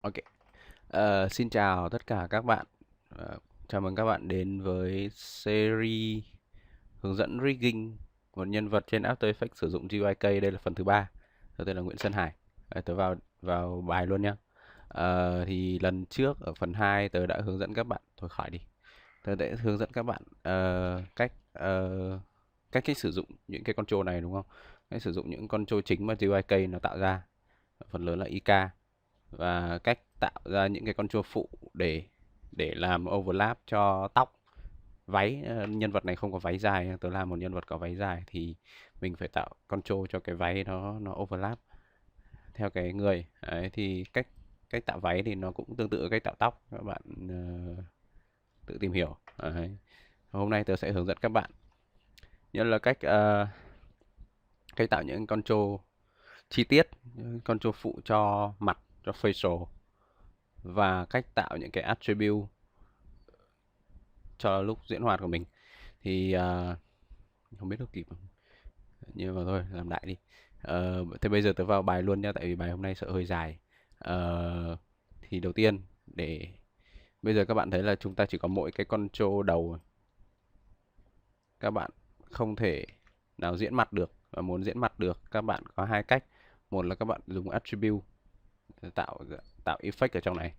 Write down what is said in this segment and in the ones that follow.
Ok. Xin chào tất cả các bạn. Chào mừng các bạn đến với series hướng dẫn rigging một nhân vật trên After Effects sử dụng GYK. Đây là phần thứ ba. Tôi tên là Nguyễn Sơn Hải. Tớ vào vào bài luôn nhé. Thì lần trước ở phần 2 tớ đã hướng dẫn các bạn thôi khỏi đi. Tớ đã hướng dẫn các bạn cách sử dụng những cái control này đúng không? Cách sử dụng những control chính mà GYK nó tạo ra, phần lớn là IK, và cách tạo ra những cái control phụ để làm overlap cho tóc, váy. Nhân vật này không có váy dài, tớ làm một nhân vật có váy dài thì mình phải tạo control cho cái váy nó overlap theo cái người. Đấy, thì cách cách tạo váy thì nó cũng tương tự với cách tạo tóc, các bạn tự tìm hiểu. Đấy. Hôm nay tớ sẽ hướng dẫn các bạn nhất là cách tạo những control chi tiết, control phụ cho mặt, cho facial, và cách tạo những cái attribute cho lúc diễn hoạt của mình. Thì không biết được kịp không? Nhưng mà thôi làm đại đi. Thế bây giờ tớ vào bài luôn nha, tại vì bài hôm nay sợ hơi dài. Thì đầu tiên, để bây giờ các bạn thấy là chúng ta chỉ có mỗi cái control đầu, các bạn không thể nào diễn mặt được. Và muốn diễn mặt được các bạn có hai cách. Một là các bạn dùng attribute tạo tạo effect ở trong này,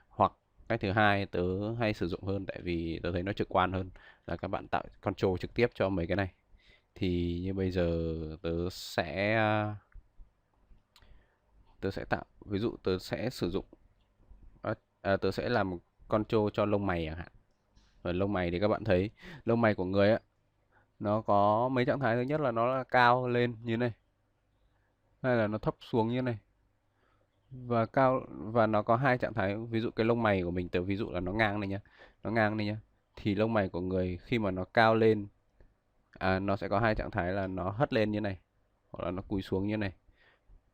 hoặc cách thứ hai tớ hay sử dụng hơn tại vì tớ thấy nó trực quan hơn, là các bạn tạo control trực tiếp cho mấy cái này. Thì như bây giờ tớ sẽ tớ sẽ tạo, ví dụ tớ sẽ sử dụng tớ sẽ làm một control cho lông mày chẳng hạn. Và lông mày thì các bạn thấy lông mày của người á, nó có mấy trạng thái. Thứ nhất là nó là cao lên như này, hay là nó thấp xuống như này, và cao, và nó có hai trạng thái. Ví dụ cái lông mày của mình, tớ ví dụ là nó ngang này nhá, nó ngang này nhá, thì lông mày của người khi mà nó cao lên, nó sẽ có hai trạng thái là nó hất lên như này, hoặc là nó cúi xuống như này.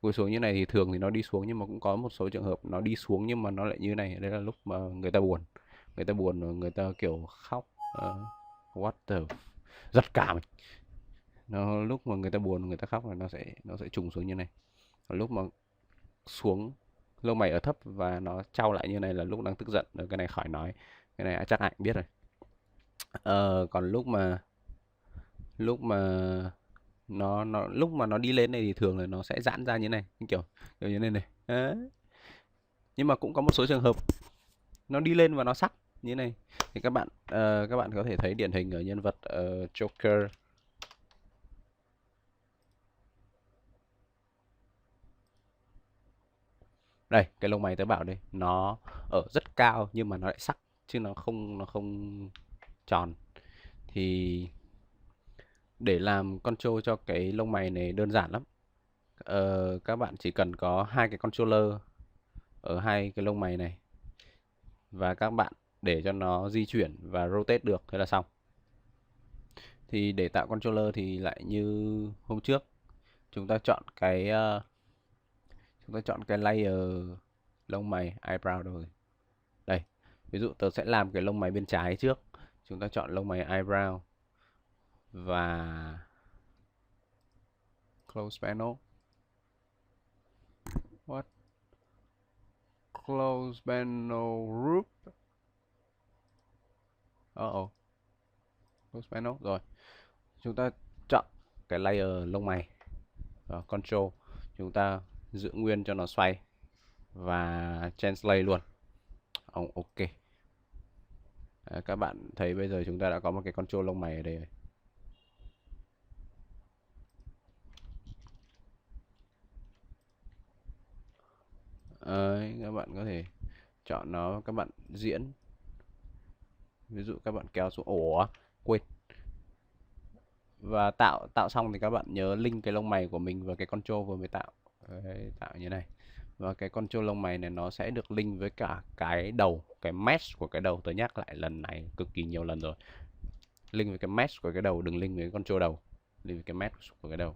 Cúi xuống như này thì thường thì nó đi xuống, nhưng mà cũng có một số trường hợp nó đi xuống nhưng mà nó lại như này. Đấy là lúc mà người ta buồn, và người ta kiểu khóc. What the, giật cả mình. Nó lúc mà người ta buồn, người ta khóc là nó sẽ trùng xuống như này. Còn lúc mà xuống, lông mày ở thấp và nó trao lại như này là lúc đang tức giận. Cái này khỏi nói, cái này chắc ai cũng biết rồi. Còn lúc mà lúc mà nó đi lên này thì thường là nó sẽ giãn ra như này, kiểu như này này. Đấy. Nhưng mà cũng có một số trường hợp nó đi lên và nó sắc như này. Thì các bạn có thể thấy điển hình ở nhân vật Joker. Đây, cái lông mày tớ bảo đây, nó ở rất cao nhưng mà nó lại sắc, chứ nó không tròn. Thì để làm control cho cái lông mày này đơn giản lắm. Các bạn chỉ cần có hai cái controller ở hai cái lông mày này, và các bạn để cho nó di chuyển và rotate được, thế là xong. Thì để tạo controller thì lại như hôm trước, chúng ta chọn cái layer lông mày eyebrow đâu rồi. Đây, ví dụ tớ sẽ làm cái lông mày bên trái trước. Chúng ta chọn lông mày eyebrow và close panel. What? Close panel group. Oh, close panel rồi. Chúng ta chọn cái layer lông mày, control, chúng ta giữ nguyên cho nó xoay và translate luôn. Ok. Các bạn thấy bây giờ chúng ta đã có một cái control lông mày ở đây rồi. Các bạn có thể chọn nó, các bạn diễn. Ví dụ các bạn kéo xuống, quên. Và tạo tạo xong thì các bạn nhớ link cái lông mày của mình và cái control vừa mới tạo. Đấy, tạo như này. Và cái control lông mày này nó sẽ được link với cả cái đầu, cái mesh của cái đầu. Tôi nhắc lại lần này cực kỳ nhiều lần rồi. Link với cái mesh của cái đầu, đừng link với cái control đầu. Link với cái mesh của cái đầu.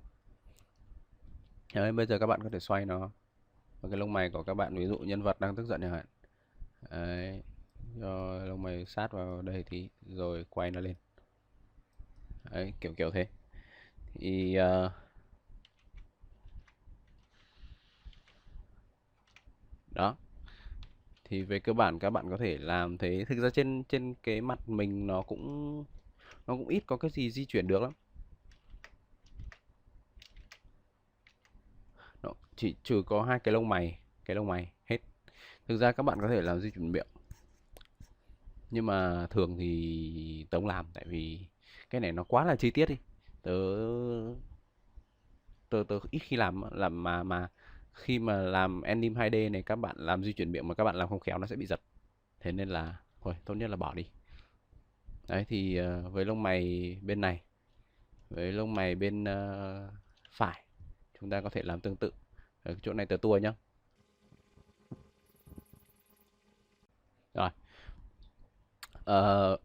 Đấy, bây giờ các bạn có thể xoay nó. Và cái lông mày của các bạn, ví dụ nhân vật đang tức giận chẳng hạn. Đấy, cho lông mày sát vào đây thì rồi quay nó lên. Đấy, kiểu kiểu thế. Thì đó. Thì về cơ bản các bạn có thể làm thế. Thực ra trên trên cái mặt mình nó cũng ít có cái gì di chuyển được lắm. Nó chỉ trừ có hai cái lông mày hết. Thực ra các bạn có thể làm di chuyển miệng, nhưng mà thường thì tớ không làm, tại vì cái này nó quá là chi tiết đi. Tớ tớ ít khi làm mà khi mà làm anim 2D này, các bạn làm di chuyển miệng mà các bạn làm không khéo nó sẽ bị giật. Thế nên là thôi, tốt nhất là bỏ đi. Đấy thì với lông mày bên này, với lông mày bên phải, chúng ta có thể làm tương tự. Ở chỗ này tớ tua nhá. Rồi, ờ,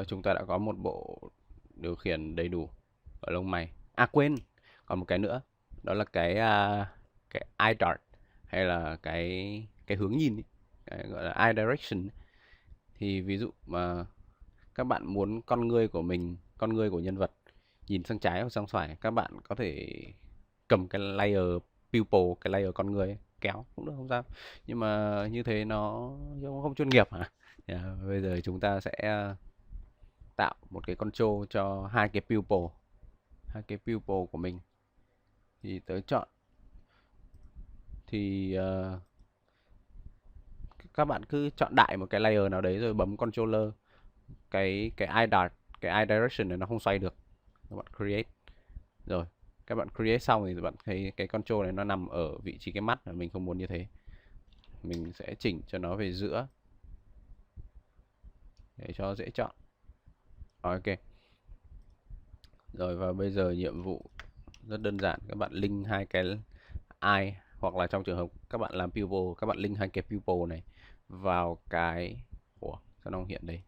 chúng ta đã có một bộ điều khiển đầy đủ ở lông mày. À quên, còn một cái nữa, đó là cái eye dart, hay là cái hướng nhìn ý. Cái gọi là eye direction. Thì ví dụ mà các bạn muốn con người của mình, con người của nhân vật nhìn sang trái hoặc sang phải, các bạn có thể cầm cái layer pupil, cái layer con người ấy, kéo cũng được, không sao. Nhưng mà như thế nó không chuyên nghiệp hả? Bây giờ chúng ta sẽ tạo một cái control cho hai cái pupil của mình. Thì tớ chọn, thì các bạn cứ chọn đại một cái layer nào đấy rồi bấm controller. Cái eye dart, cái eye direction này nó không xoay được, các bạn create. Rồi các bạn create xong thì bạn thấy cái control này nó nằm ở vị trí cái mắt, mà mình không muốn như thế. Mình sẽ chỉnh cho nó về giữa để cho dễ chọn. Ok. Rồi, và bây giờ nhiệm vụ rất đơn giản, các bạn link hai cái eye, hoặc là trong trường hợp các bạn làm pupil, các bạn link hai cái pupil này vào cái, ủa sao nó không hiện đây?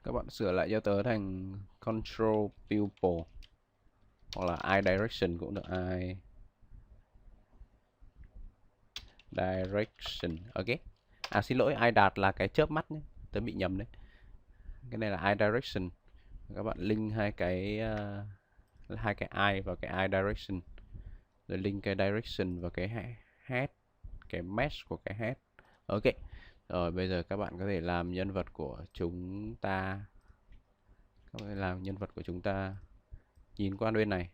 Các bạn sửa lại cho tớ thành control pupil, hoặc là eye direction cũng được. Eye direction, ok. À xin lỗi, eye dart là cái chớp mắt nhé, tớ bị nhầm đấy. Cái này là eye direction. Các bạn link hai cái eye vào cái eye direction, rồi link cái direction vào cái head, cái mesh của cái head. Ok. Rồi bây giờ các bạn có thể làm nhân vật của chúng ta, nhìn qua bên này.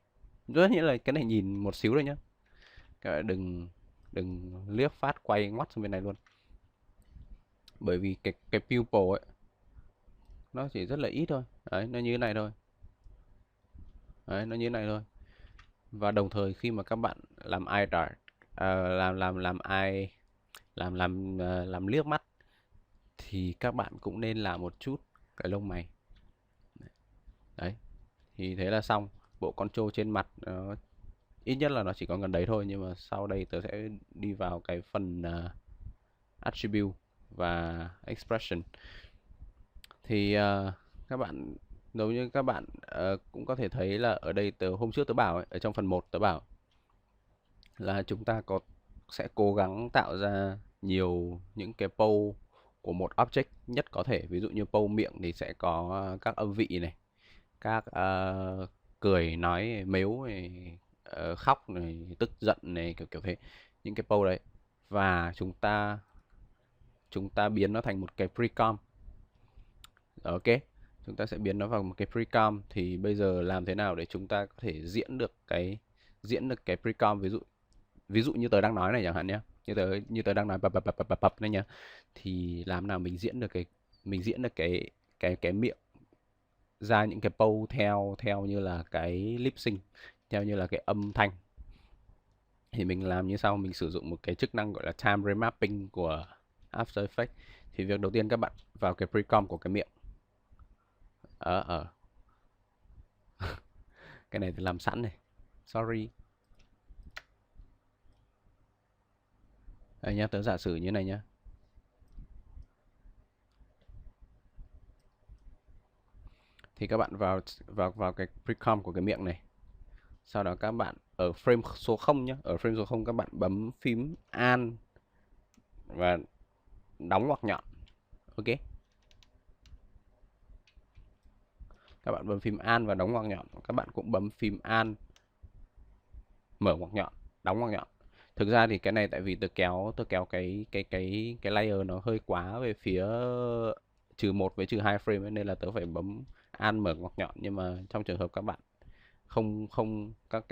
Rất nghĩa là cái này nhìn một xíu thôi nhá, các bạn đừng đừng liếc phát quay ngoắt sang bên này luôn. Bởi vì cái pupil ấy nó chỉ rất là ít thôi. Đấy, nó như thế này thôi. Đấy, nó như thế này thôi. Và đồng thời khi mà các bạn làm eye dart, làm eye, làm liếc mắt, thì các bạn cũng nên làm một chút cái lông mày. Đấy, thì thế là xong. Bộ control trên mặt ít nhất là nó chỉ có gần đấy thôi, nhưng mà sau đây tớ sẽ đi vào cái phần attribute và expression. Thì các bạn, giống như các bạn cũng có thể thấy là ở đây hôm trước tớ bảo ấy, ở trong phần một tớ bảo là chúng ta sẽ cố gắng tạo ra nhiều những cái pose của một object nhất có thể. Ví dụ như pose miệng thì sẽ có các âm vị này, các cười, nói, mếu này, khóc này, tức giận này, kiểu kiểu thế, những cái pose đấy. Và chúng ta biến nó thành một cái precom. Ok, chúng ta sẽ biến nó vào một cái precom. Thì bây giờ làm thế nào để chúng ta có thể diễn được cái precom, ví dụ như tớ đang nói này chẳng hạn nhé, như tớ đang nói bập này nhá. Thì làm nào mình diễn được cái miệng ra những cái pose theo như là cái lip sync, theo như là cái âm thanh. Thì mình làm như sau, mình sử dụng một cái chức năng gọi là time remapping của After Effects. Thì việc đầu tiên các bạn vào cái precom của cái miệng. Cái này thì làm sẵn này, sorry. Đây nhá, tớ giả sử như này nhá. Thì các bạn vào cái precom của cái miệng này. Sau đó các bạn ở frame số 0 nhé. Ở frame số 0 các bạn bấm phím Alt và đóng ngoặc nhọn. Ok. Các bạn bấm phím Alt và đóng ngoặc nhọn. Các bạn cũng bấm phím Alt mở ngoặc nhọn. đóng ngoặc nhọn. Thực ra thì cái này tại vì tớ kéo cái layer nó hơi quá về phía -1 với -2 frame ấy, nên là tớ phải bấm Alt mở ngoặc nhọn. Nhưng mà trong trường hợp các bạn không không các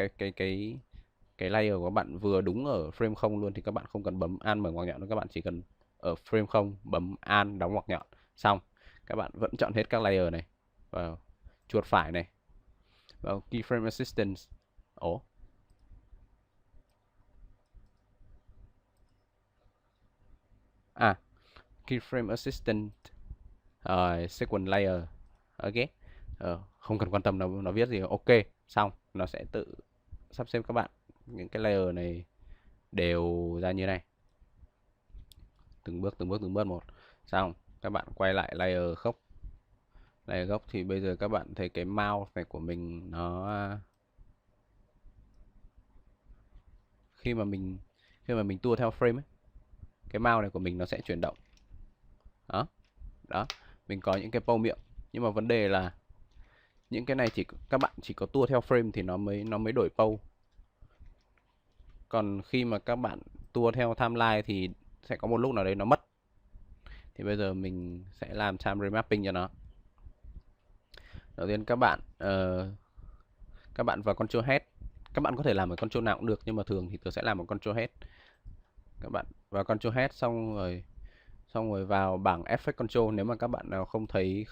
cái layer của các bạn vừa đúng ở frame 0 luôn thì các bạn không cần bấm Alt mở ngoặc nhọn nữa, các bạn chỉ cần ở frame 0 bấm Alt đóng ngoặc nhọn xong. Các bạn vẫn chọn hết các layer này vào chuột phải này vào keyframe assistance. Ồ, à, keyframe assistant sequence layer. Ok. Không cần quan tâm nó viết gì. Ok, xong nó sẽ tự sắp xếp các bạn những cái layer này đều ra như này, từng bước một. Xong các bạn quay lại layer gốc. Layer gốc thì bây giờ các bạn thấy cái mouse này của mình nó khi mà mình tua theo frame ấy, cái mouse này của mình nó sẽ chuyển động. Đó, đó, mình có những cái pâu miệng, nhưng mà vấn đề là những cái này các bạn chỉ có tua theo frame thì nó mới đổi pâu. Còn khi mà các bạn tua theo timeline thì sẽ có một lúc nào đấy nó mất. Thì bây giờ mình sẽ làm time remapping cho nó. Đầu tiên các bạn vào control head. Các bạn có thể làm ở control nào cũng được, nhưng mà thường thì tôi sẽ làm ở control head. Các bạn vào control head xong rồi vào bảng effect control. Nếu mà các bạn nào không thấy,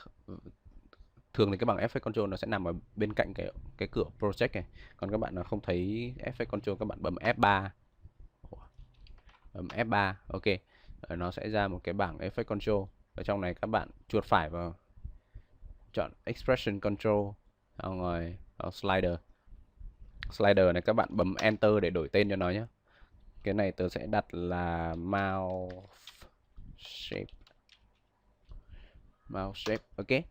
thường thì cái bảng effect control nó sẽ nằm ở bên cạnh cái cửa project này. Còn các bạn nào không thấy effect control, các bạn bấm F3. Bấm F3, ok. Rồi nó sẽ ra một cái bảng effect control. Ở trong này các bạn chuột phải vào chọn expression control, xong rồi vào slider. Slider này các bạn bấm enter để đổi tên cho nó nhé. Cái này tớ sẽ đặt là mouse shape. Mouse shape, ok.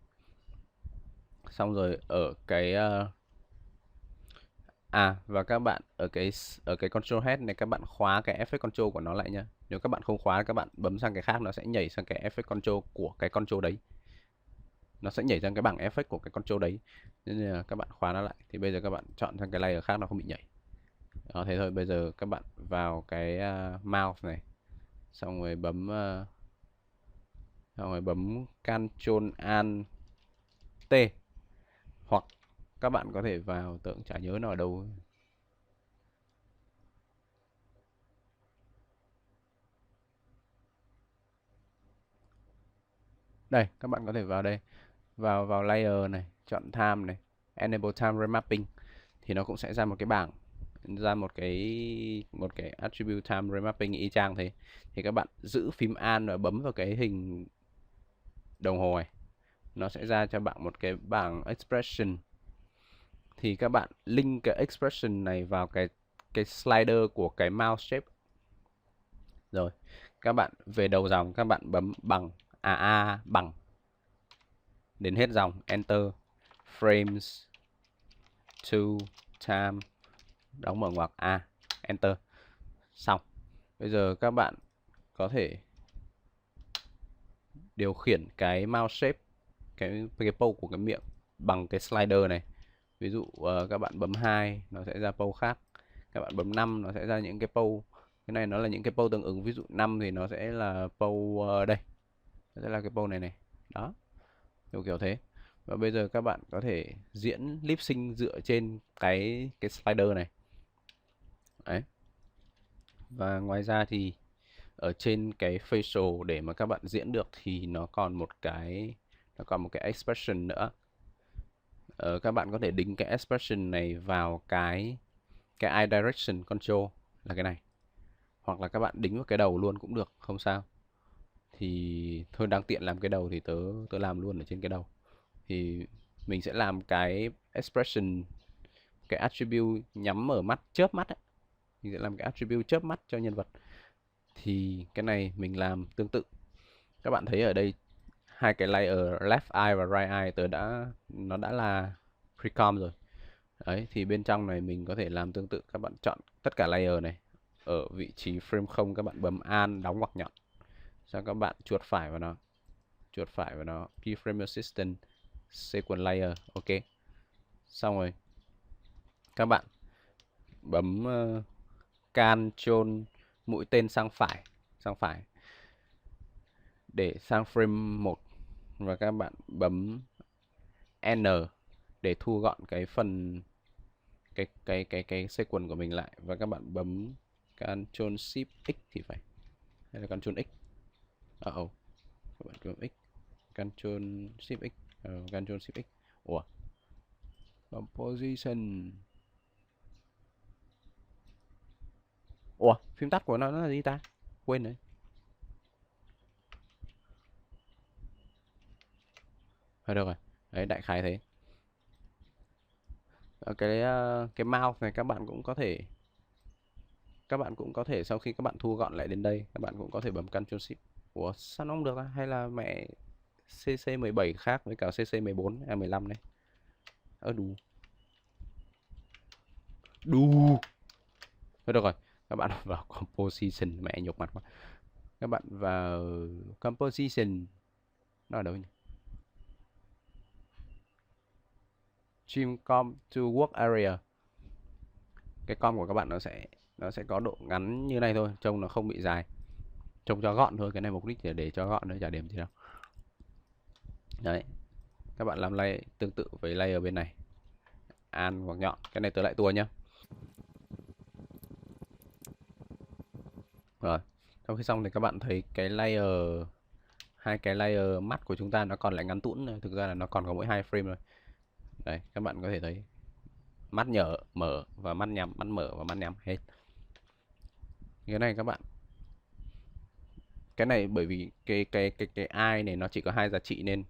Xong rồi ở cái và các bạn ở cái control head này các bạn khóa cái effect control của nó lại nhá. Nếu các bạn không khóa, các bạn bấm sang cái khác nó sẽ nhảy sang cái effect control của cái control đấy. Nó sẽ nhảy sang cái bảng effect của cái control đấy. Nên là các bạn khóa nó lại. Thì bây giờ các bạn chọn sang cái layer khác nó không bị nhảy. Đó, thế thôi. Bây giờ các bạn vào cái mouse này, xong rồi bấm Ctrl Alt T, hoặc các bạn có thể vào, tưởng chả nhớ nó ở đâu. Đây, các bạn có thể vào đây, vào layer này, chọn time này, enable time remapping, thì nó cũng sẽ ra một cái bảng, ra một cái attribute time remapping y chang thế. Thì các bạn giữ phím Alt và bấm vào cái hình đồng hồ này, nó sẽ ra cho bạn một cái bảng expression. Thì các bạn link cái expression này vào cái slider của cái mouse shape. Rồi, các bạn về đầu dòng, các bạn bấm bằng bằng đến hết dòng, enter, frames to time đóng mở ngoặc enter. Xong. Bây giờ các bạn có thể điều khiển cái mouse shape, cái pâu của cái miệng bằng cái slider này. Ví dụ các bạn bấm 2 nó sẽ ra pâu khác. Các bạn bấm 5 nó sẽ ra những cái pâu. Cái này nó là những cái pâu tương ứng. Ví dụ 5 thì nó sẽ là pâu đây. Nó sẽ là cái pâu này này. Đó. Kiểu thế. Và bây giờ các bạn có thể diễn lip sync dựa trên cái slider này. Đấy. Và ngoài ra thì ở trên cái facial để mà các bạn diễn được thì nó còn một cái expression nữa. Các bạn có thể đính cái expression này vào cái eye direction control là cái này, hoặc là các bạn đính vào cái đầu luôn cũng được, không sao. Thì thôi, đang tiện làm cái đầu thì tớ làm luôn ở trên cái đầu. Thì mình sẽ làm cái expression, cái attribute nhắm mở mắt, chớp mắt ấy. Mình sẽ làm cái attribute chớp mắt cho nhân vật. Thì cái này mình làm tương tự. Các bạn thấy ở đây hai cái layer left eye và right eye nó đã là precom rồi. Đấy, thì bên trong này mình có thể làm tương tự. Các bạn chọn tất cả layer này, ở vị trí frame 0 các bạn bấm Alt đóng ngoặc nhọn. Sau các bạn chuột phải vào nó, keyframe assistant sequence layer, ok. Xong rồi các bạn bấm Ctrl mũi tên sang phải để sang frame 1 và các bạn bấm N để thu gọn cái phần cái sequence của mình lại, và các bạn bấm Ctrl Shift X thì phải, hay là Ctrl X. Các bạn bấm X, Ctrl Shift X, Ctrl Shift X. Ủa, composition. Ủa, phím tắt của nó là gì ta? Quên đấy. Thôi được rồi. Đấy, đại khái thế. Cái mouse này các bạn cũng có thể sau khi các bạn thu gọn lại đến đây, các bạn cũng có thể bấm Ctrl Shift. Ủa, sao nó không được à? Hay là mẹ CC17 khác với cả CC14 hay 15 này? Đủ. Thôi được rồi, các bạn vào composition, mẹ nhục mặt quá. Các bạn vào composition, nó ở đâu nhỉ? Trim com to work area. Cái com của các bạn nó sẽ có độ ngắn như này thôi, trông nó không bị dài, trông cho gọn thôi. Cái này mục đích để cho gọn thôi, chả điểm gì đâu. Đấy, các bạn làm tương tự với layer bên này, an hoặc nhọn. Cái này tớ lại tua nhá. Rồi, sau khi xong thì các bạn thấy hai cái layer mắt của chúng ta nó còn lại ngắn tũn rồi. Thực ra là nó còn có mỗi 2 frame rồi. Đây, các bạn có thể thấy mắt mở và mắt nhắm, mắt mở và mắt nhắm hết. Cái này các bạn, cái này bởi vì cái eye này nó chỉ có 2 giá trị nên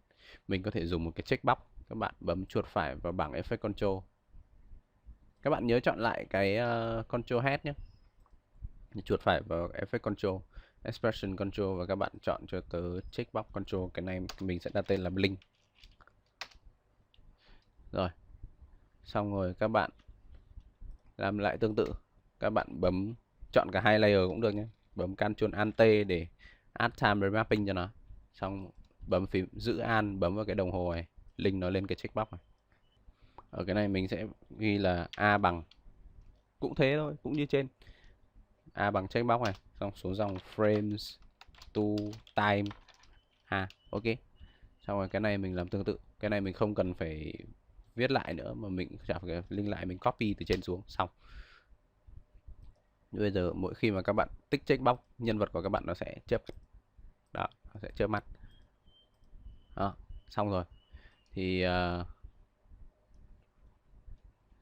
mình có thể dùng một cái checkbox. Các bạn bấm chuột phải vào bảng Effect Control. Các bạn nhớ chọn lại cái Control Head nhé. Chuột phải vào Effect Control, Expression Control, và các bạn chọn cho tớ checkbox Control. Cái này mình sẽ đặt tên là Blink. Rồi, xong rồi các bạn làm lại tương tự. Các bạn bấm chọn cả hai layer cũng được nhé. Bấm Ctrl Alt T để add time remapping cho nó. Xong bấm phím giữ Alt, bấm vào cái đồng hồ này, link nó lên cái checkbox này. Ở cái này mình sẽ ghi là A bằng, cũng thế thôi, cũng như trên. A bằng checkbox này, xong xuống dòng frames to time. Ok. Xong rồi cái này mình làm tương tự. Cái này mình không cần phải viết lại nữa, mà mình chả phải link lại, mình copy từ trên xuống, xong. Bây giờ mỗi khi mà các bạn tích checkbox, nhân vật của các bạn nó sẽ chớp. Đó, nó sẽ chớp mắt. Đó, xong rồi. Thì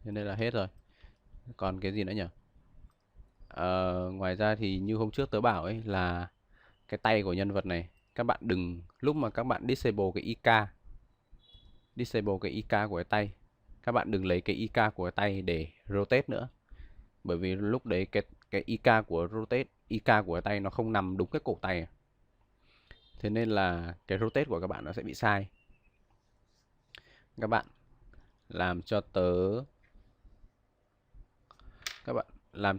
thế nên là hết rồi. Còn cái gì nữa nhỉ? Ngoài ra thì như hôm trước tớ bảo ấy, là cái tay của nhân vật này, các bạn đừng, lúc mà các bạn disable cái IK của cái tay, các bạn đừng lấy cái IK của cái tay để rotate nữa. Bởi vì lúc đấy cái IK của IK của cái tay nó không nằm đúng cái cổ tay. Thế nên là cái rotate của các bạn nó sẽ bị sai. Các bạn làm cho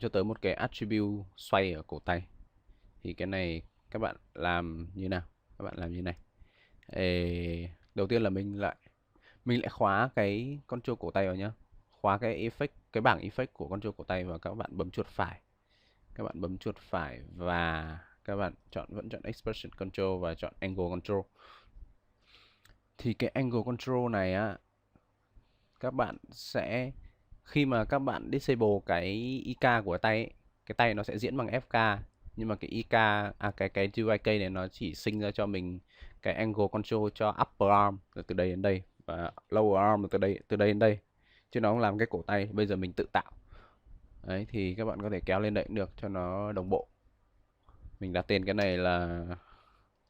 tớ một cái attribute xoay ở cổ tay. Thì cái này các bạn làm như nào? Các bạn làm như này. Đầu tiên là mình lại khóa cái control cổ tay vào nhá. Khóa cái effect, cái bảng effect của control cổ tay, và các bạn bấm chuột phải. Các bạn bấm chuột phải và các bạn vẫn chọn expression control và chọn angle control. Thì cái angle control này á, các bạn sẽ, khi mà các bạn disable cái IK của tay ấy, cái tay nó sẽ diễn bằng FK, nhưng mà cái IK cái GYK này nó chỉ sinh ra cho mình cái angle control cho upper arm là từ đây đến đây, và lower arm là từ đây đến đây, chứ nó không làm cái cổ tay. Bây giờ mình tự tạo. Đấy, thì các bạn có thể kéo lên đậy được cho nó đồng bộ. Mình đặt tên cái này là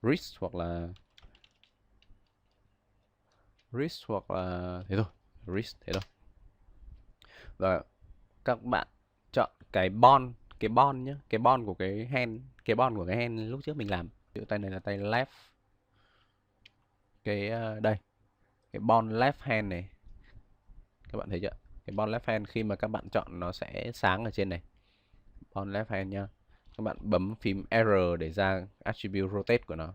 wrist hoặc là thế thôi, wrist thế thôi. Và các bạn chọn cái bond nhé, cái bond của cái hand lúc trước mình làm. Chữ tay này là tay left. Đây, cái bond left hand này, các bạn thấy chưa? Cái bond left hand khi mà các bạn chọn nó sẽ sáng ở trên này. Bond left hand nhá. Các bạn bấm phím R để ra attribute rotate của nó.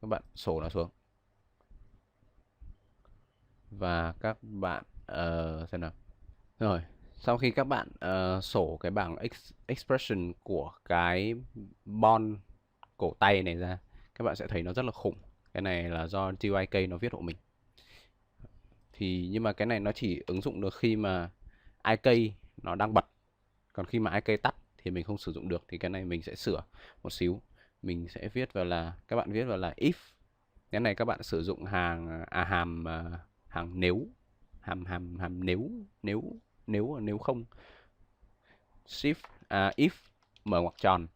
Các bạn sổ nó xuống. Và các bạn xem nào. Rồi, Sau khi các bạn sổ cái bảng expression của cái bond cổ tay này ra, các bạn sẽ thấy nó rất là khủng. Cái này là do TYK nó viết hộ mình. Thì nhưng mà cái này nó chỉ ứng dụng được khi mà IK nó đang bật. Còn khi mà IK tắt thì mình không sử dụng được, thì cái này mình sẽ sửa một xíu. Mình sẽ viết vào là, các bạn viết vào là if. Cái này các bạn sử dụng hàng nếu, hàm nếu không. Shift if mở ngoặc tròn,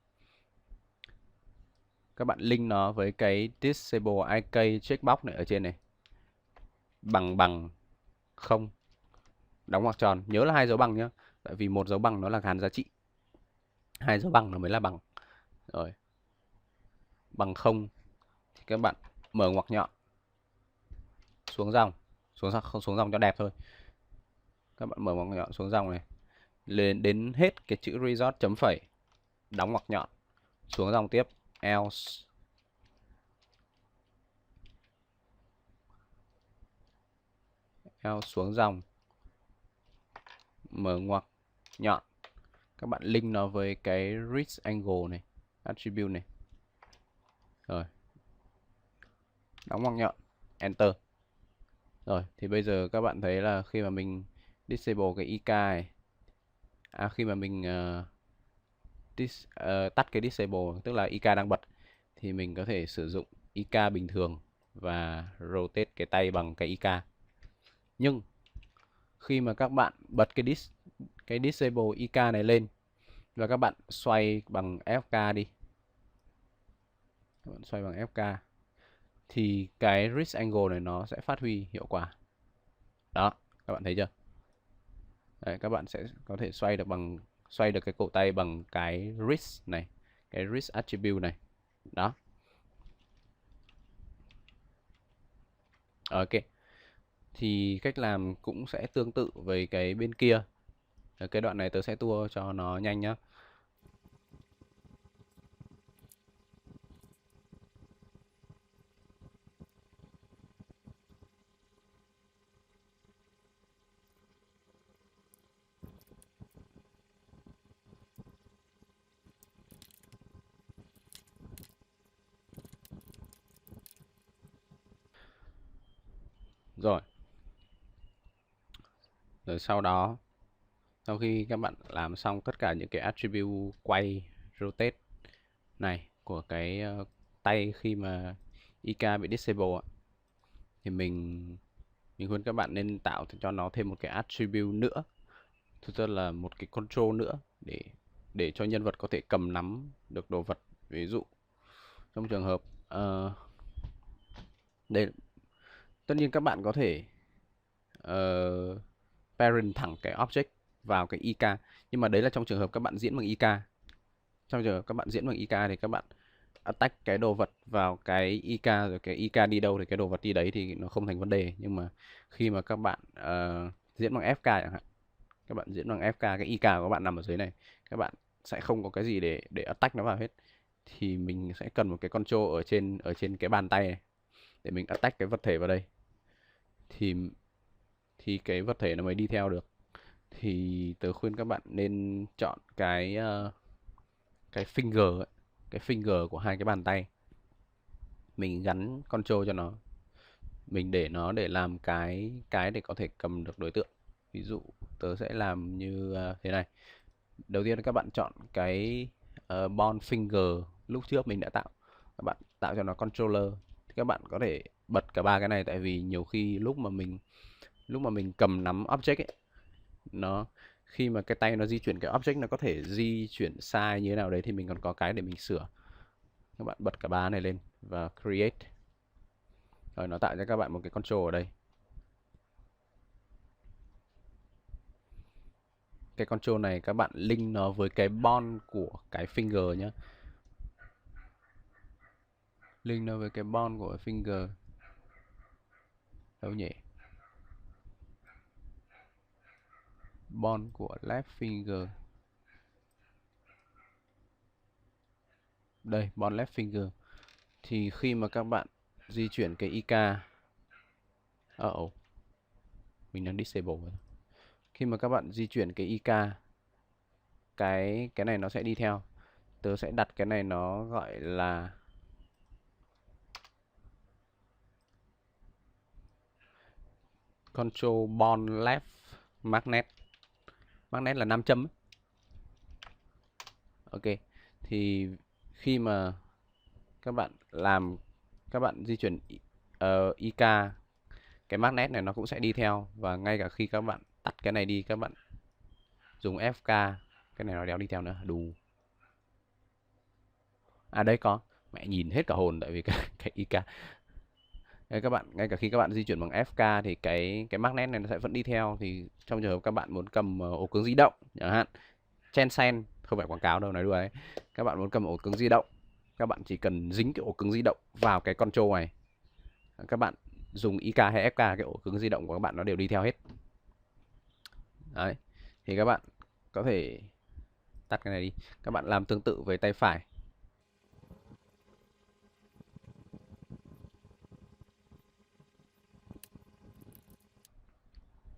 các bạn link nó với cái disable IK checkbox này ở trên này, bằng không, đóng ngoặc tròn. Nhớ là 2 dấu bằng nhá, tại vì 1 dấu bằng nó là gán giá trị, 2 dấu bằng nó mới là bằng. Rồi, bằng không thì các bạn mở ngoặc nhọn, xuống dòng, xuống dòng cho đẹp thôi. Các bạn mở ngoặc nhọn xuống dòng này, lên đến hết cái chữ result chấm phẩy, đóng ngoặc nhọn, xuống dòng tiếp, else, xuống dòng, mở ngoặc nhọn, các bạn link nó với cái reach angle này, attribute này. Rồi, đóng ngoặc nhọn, enter. Rồi, thì bây giờ các bạn thấy là khi mà mình disable cái IK này, khi mà mình tắt cái disable, tức là IK đang bật, thì mình có thể sử dụng IK bình thường và rotate cái tay bằng cái IK. Nhưng khi mà các bạn bật cái disable IK này lên và các bạn xoay bằng FK đi, các bạn xoay bằng FK, thì cái wrist angle này nó sẽ phát huy hiệu quả. Đó, các bạn thấy chưa? Đấy, các bạn sẽ có thể xoay được cái cổ tay bằng cái wrist này, cái wrist attribute này. Đó. Ok. Thì cách làm cũng sẽ tương tự với cái bên kia. Cái đoạn này tớ sẽ tua cho nó nhanh nhá. Rồi. Rồi sau đó, sau khi các bạn làm xong tất cả những cái attribute quay, rotate này của cái tay khi mà IK bị disable, thì mình khuyên các bạn nên tạo cho nó thêm một cái attribute nữa, thực ra là một cái control nữa, để cho nhân vật có thể cầm nắm được đồ vật. Ví dụ trong trường hợp đây, tất nhiên các bạn có thể parent thẳng cái object vào cái IK, nhưng mà đấy là trong trường hợp các bạn diễn bằng IK. Trong trường hợp các bạn diễn bằng IK thì các bạn attack cái đồ vật vào cái IK, rồi cái IK đi đâu thì cái đồ vật đi đấy, thì nó không thành vấn đề. Nhưng mà khi mà các bạn diễn bằng FK chẳng hạn, các bạn diễn bằng FK, cái IK của các bạn nằm ở dưới này, các bạn sẽ không có cái gì để attack nó vào hết, thì mình sẽ cần một cái control ở trên cái bàn tay này để mình attack cái vật thể vào đây, thì cái vật thể nó mới đi theo được. Thì tớ khuyên các bạn nên chọn cái finger ấy, cái finger của hai cái bàn tay, mình gắn control cho nó, mình để nó để làm cái để có thể cầm được đối tượng. Ví dụ tớ sẽ làm như thế này. Đầu tiên các bạn chọn cái bond finger lúc trước mình đã tạo, các bạn tạo cho nó controller. Thì các bạn có thể bật cả ba cái này, tại vì nhiều khi lúc mà mình cầm nắm object ấy, nó khi mà cái tay nó di chuyển cái object, nó có thể di chuyển sai như thế nào đấy, thì mình còn có cái để mình sửa. Các bạn bật cả ba này lên và create, rồi nó tạo cho các bạn một cái control ở đây. Cái control này các bạn link nó với cái bond của cái finger nhé, link nó với cái bond của cái finger. Đâu nhỉ? Bond của left finger. Đây, bond left finger. Thì khi mà các bạn di chuyển cái IK, mình đang disable rồi. Khi mà các bạn di chuyển cái IK, cái này nó sẽ đi theo. Tớ sẽ đặt cái này nó gọi là control bond left magnet. Magnet là nam châm ấy. Ok, thì khi mà các bạn di chuyển IK, cái magnet này nó cũng sẽ đi theo. Và ngay cả khi các bạn tắt cái này đi, các bạn dùng FK, cái này nó đéo đi theo nữa. Đù. À đây có, mẹ nhìn hết cả hồn tại vì cái IK. Đấy, các bạn ngay cả khi các bạn di chuyển bằng FK thì cái magnet này nó sẽ vẫn đi theo. Thì trong trường hợp các bạn muốn cầm ổ cứng di động chẳng hạn, Transcend không phải quảng cáo đâu, nói đùa đấy, các bạn muốn cầm ổ cứng di động, các bạn chỉ cần dính cái ổ cứng di động vào cái control này, các bạn dùng IK hay FK, cái ổ cứng di động của các bạn nó đều đi theo hết. Đấy, thì các bạn có thể tắt cái này đi. Các bạn làm tương tự với tay phải.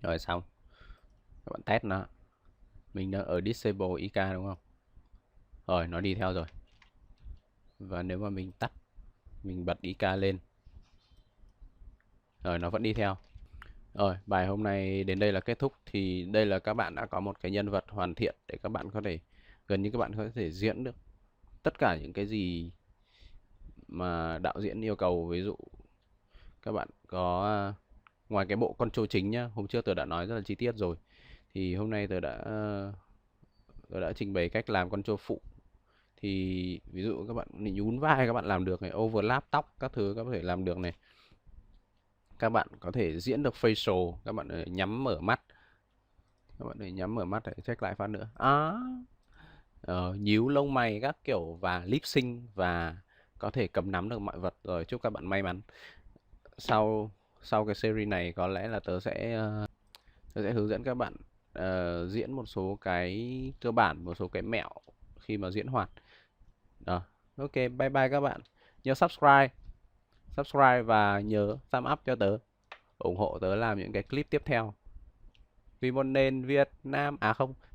Rồi xong, các bạn test nó. Mình đang ở disable IK đúng không? Rồi nó đi theo rồi. Và nếu mà mình tắt, mình bật IK lên, rồi nó vẫn đi theo. Rồi bài hôm nay đến đây là kết thúc. Thì đây là các bạn đã có một cái nhân vật hoàn thiện để các bạn có thể, gần như các bạn có thể diễn được tất cả những cái gì mà đạo diễn yêu cầu. Ví dụ các bạn có ngoài cái bộ control chính nhá, hôm trước tôi đã nói rất là chi tiết rồi, thì hôm nay tôi đã trình bày cách làm control phụ. Thì ví dụ các bạn nhún vai các bạn làm được này, overlap tóc các thứ các bạn có thể làm được này. Các bạn có thể diễn được facial, các bạn nhắm mở mắt, các bạn để nhắm mở mắt để check lại phát nữa. Nhíu lông mày các kiểu và lip sync và có thể cầm nắm được mọi vật. Rồi chúc các bạn may mắn. Sau cái series này có lẽ là tớ sẽ hướng dẫn các bạn diễn một số cái cơ bản, một số cái mẹo khi mà diễn hoạt. Đó. Ok, bye bye các bạn. Nhớ subscribe và nhớ thumb up cho tớ, ủng hộ tớ làm những cái clip tiếp theo. Vì một nền Việt Nam,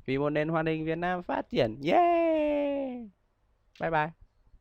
vì một nền hoạt hình Việt Nam phát triển. Yeah. Bye bye.